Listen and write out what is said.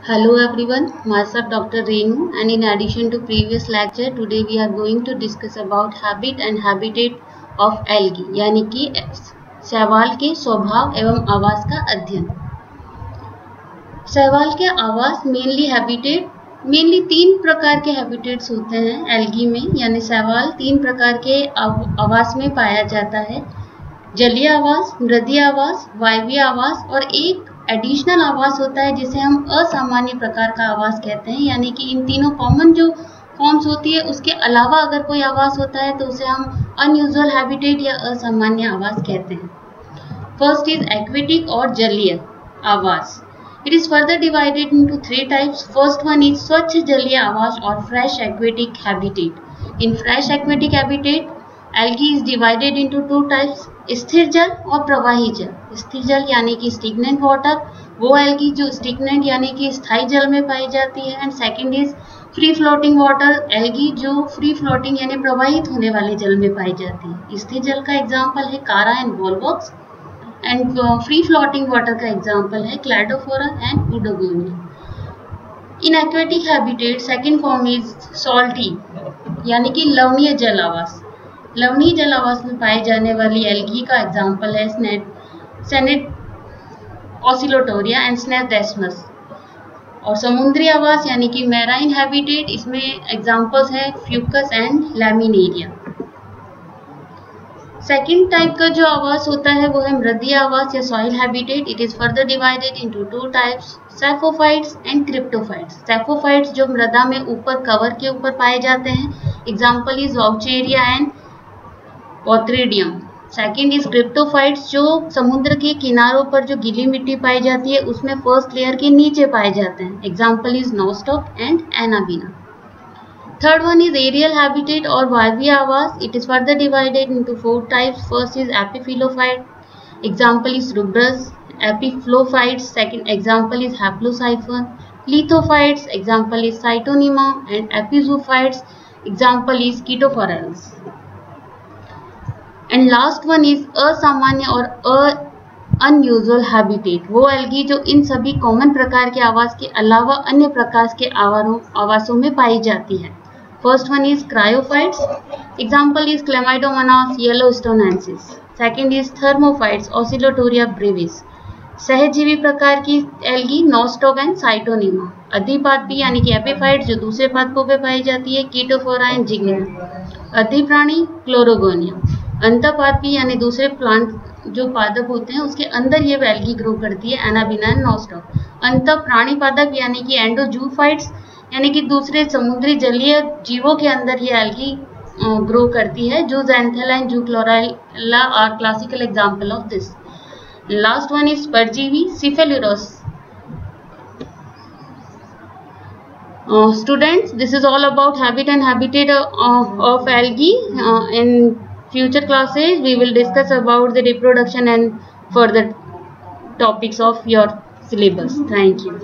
Hello everyone, myself Dr. Renu, and in addition to previous lecture, today we are going to discuss about habit and habitat of algae, यानी कि शैवाल के स्वभाव एवं आवास का अध्ययन। शैवाल के आवास मेनली तीन प्रकार के हैबिटेट्स होते हैं एल्गी में, यानी शैवाल तीन प्रकार के आवास में पाया जाता है। जलीय आवास, मृदीय आवास, वायवीय आवास और एक एडिशनल आवास होता है जिसे हम असामान्य प्रकार का आवास कहते हैं, यानी कि इन तीनों कॉमन जो फॉर्म्स होती है उसके अलावा अगर कोई आवास होता है तो उसे हम अनयूजुअल हैबिटेट या असामान्य आवास कहते हैं। फर्स्ट इज एक्वेटिक और जलीय आवास। It is further divided into three types. First one is स्वच्छ जलीय आवास और fresh aquatic habitat. In fresh aquatic habitat algae is divided into two types, स्थिर जल और प्रवाही जल। स्थिर जल यानी कि स्टिग्नेंट वाटर, वो एल्गी जो स्टिग्नेंट यानी कि स्थायी जल में पाई जाती है। And second is free floating water, algae जो फ्री फ्लोटिंग यानी प्रवाहित होने वाले जल में पाई जाती है। स्थिर जल का एग्जाम्पल है Chara and Volvox, and free floating water का एग्जाम्पल है Cladophora and Oedogonium. In aquatic habitat second form is salty यानी कि लवणीय जल आवास। लवणीय जल आवास में पाई जाने वाली एल्गी का एग्जाम्पल है सेनेट ऑसिलोटोरिया एंड स्नेडेस्मस। और समुद्री आवास यानी कि मैराइन हैबिटेट, इसमें एग्जाम्पल्स है Fucus and laminaria. Second type का जो आवास होता है वो है मृदीय आवास या soil habitat. It is further divided into two types, saprophytes and cryptophytes. Saprophytes जो मृदा में ऊपर कवर के ऊपर पाए जाते हैं, example is Vaucheria and Botrydium. Second is cryptophytes जो समुद्र के किनारों पर जो गीली मिट्टी पाई जाती है उसमें फर्स्ट लेयर के नीचे पाए जाते हैं, example is Nostoc and Anabaena. Third one is aerial habitat और वायवीय आवास। It is further divided into four types. First is epiphyllophyte, example is Rubrus. Epiphloeophytes, second example is Haplosiphon. Lithophytes, example is Scytonema. And epizoophytes, example is Chaetophorales. And last one is असामान्य और unusual habitat, वो algae जो इन सभी common प्रकार के आवास के अलावा अन्य प्रकार के आवासों में पाई जाती है। First one is cryophytes, example is Chlamydomonas, yellowstonensis. Second is thermophytes, Oscillatoria brevis. सहजीवी प्रकार की एल्गी नोस्टॉक एंड साइटोनिमा। अधिपादपी यानी कि एपिफाइट्स जो दूसरे पादपों पे पाई जाती है, कीटोफोरा एंड जिग्ना। अधिप्राणी क्लोरोगोनिया। अंतःपादपी यानी दूसरे प्लांट जो पादप होते हैं उसके अंदर ये एल्गी ग्रो करती है, एनाबीना एंड नोस्टॉक। अंत प्राणी पादप यानी कि एंडोजूफाइट्स यानी कि दूसरे समुद्री जलीय जीवों के अंदर ये एल्गी ग्रो करती है। Zooxanthella and Zoochlorella are classical example of this. Last one is परजीवी, Cephaleuros. Students, this is all about habit and habitat of algae. In future classes, we will discuss about the reproduction and further topics of your syllabus. Thank you.